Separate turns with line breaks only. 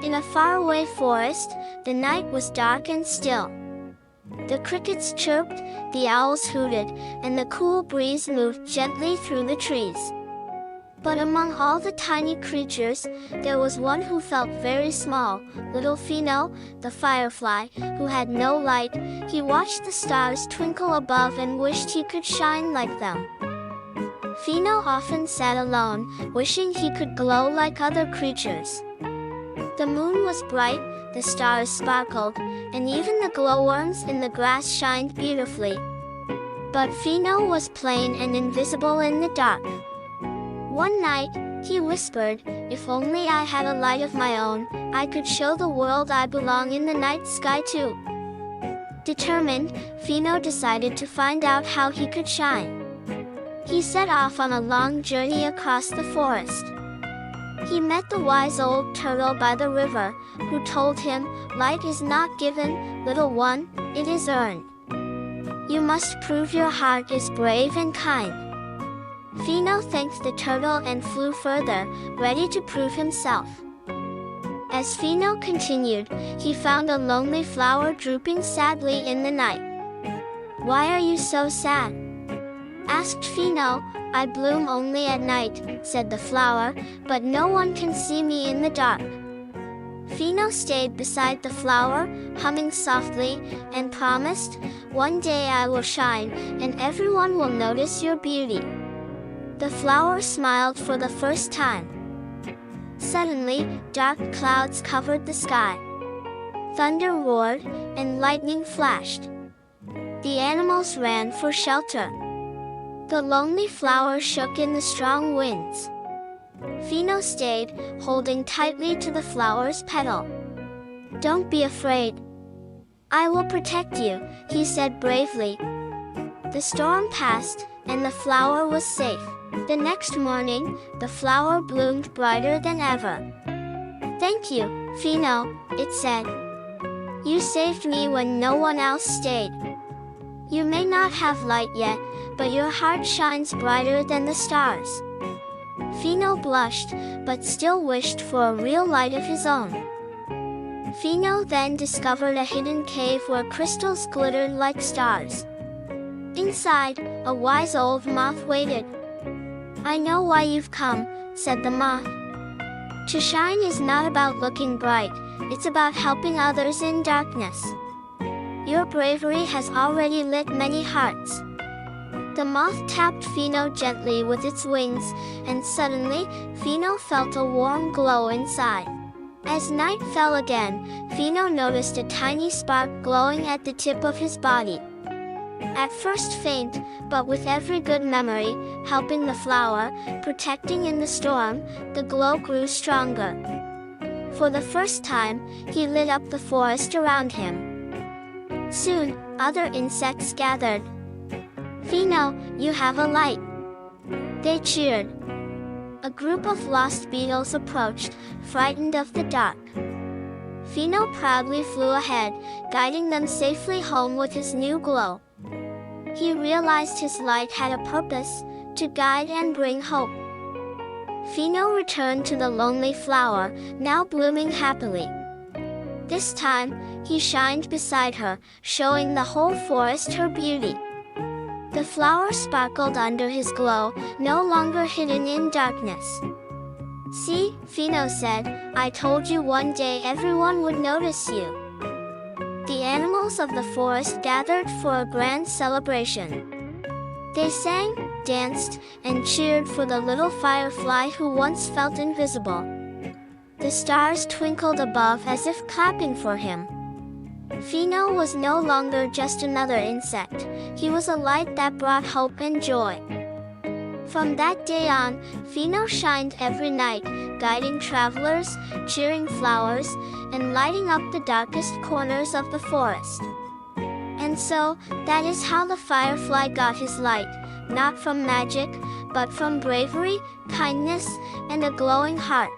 In a faraway forest, the night was dark and still. The crickets chirped, the owls hooted, and the cool breeze moved gently through the trees. But among all the tiny creatures, there was one who felt very small, little Fino, the firefly, who had no light. He watched the stars twinkle above and wished he could shine like them. Fino often sat alone, wishing he could glow like other creatures. The moon was bright, the stars sparkled, and even the glowworms in the grass shined beautifully. But Fino was plain and invisible in the dark. One night, he whispered, "If only I had a light of my own, I could show the world I belong in the night sky too." Determined, Fino decided to find out how he could shine. He set off on a long journey across the forest. He met the wise old turtle by the river, who told him, "Light is not given, little one, it is earned. You must prove your heart is brave and kind." Fino thanked the turtle and flew further, ready to prove himself. As Fino continued, he found a lonely flower drooping sadly in the night. "Why are you so sad?" asked Fino. "I bloom only at night," said the flower, "but no one can see me in the dark." Fino stayed beside the flower, humming softly, and promised, "One day I will shine, and everyone will notice your beauty." The flower smiled for the first time. Suddenly, dark clouds covered the sky. Thunder roared, and lightning flashed. The animals ran for shelter. The lonely flower shook in the strong winds. Fino stayed, holding tightly to the flower's petal. "Don't be afraid. I will protect you," he said bravely. The storm passed, and the flower was safe. The next morning, the flower bloomed brighter than ever. "Thank you, Fino," it said. "You saved me when no one else stayed. You may not have light yet, but your heart shines brighter than the stars." Fino blushed, but still wished for a real light of his own. Fino then discovered a hidden cave where crystals glittered like stars. Inside, a wise old moth waited. "I know why you've come," said the moth. "To shine is not about looking bright, it's about helping others in darkness. Your bravery has already lit many hearts." The moth tapped Fino gently with its wings, and suddenly, Fino felt a warm glow inside. As night fell again, Fino noticed a tiny spark glowing at the tip of his body. At first faint, but with every good memory, helping the flower, protecting in the storm, the glow grew stronger. For the first time, he lit up the forest around him. Soon, other insects gathered. "Fino, you have a light," they cheered. A group of lost beetles approached, frightened of the dark. Fino proudly flew ahead, guiding them safely home with his new glow. He realized his light had a purpose, to guide and bring hope. Fino returned to the lonely flower, now blooming happily. This time, he shined beside her, showing the whole forest her beauty. The flower sparkled under his glow, no longer hidden in darkness. "See," Fino said, "I told you one day everyone would notice you." The animals of the forest gathered for a grand celebration. They sang, danced, and cheered for the little firefly who once felt invisible. The stars twinkled above as if clapping for him. Fino was no longer just another insect, he was a light that brought hope and joy. From that day on, Fino shined every night, guiding travelers, cheering flowers, and lighting up the darkest corners of the forest. And so, that is how the firefly got his light, not from magic, but from bravery, kindness, and a glowing heart.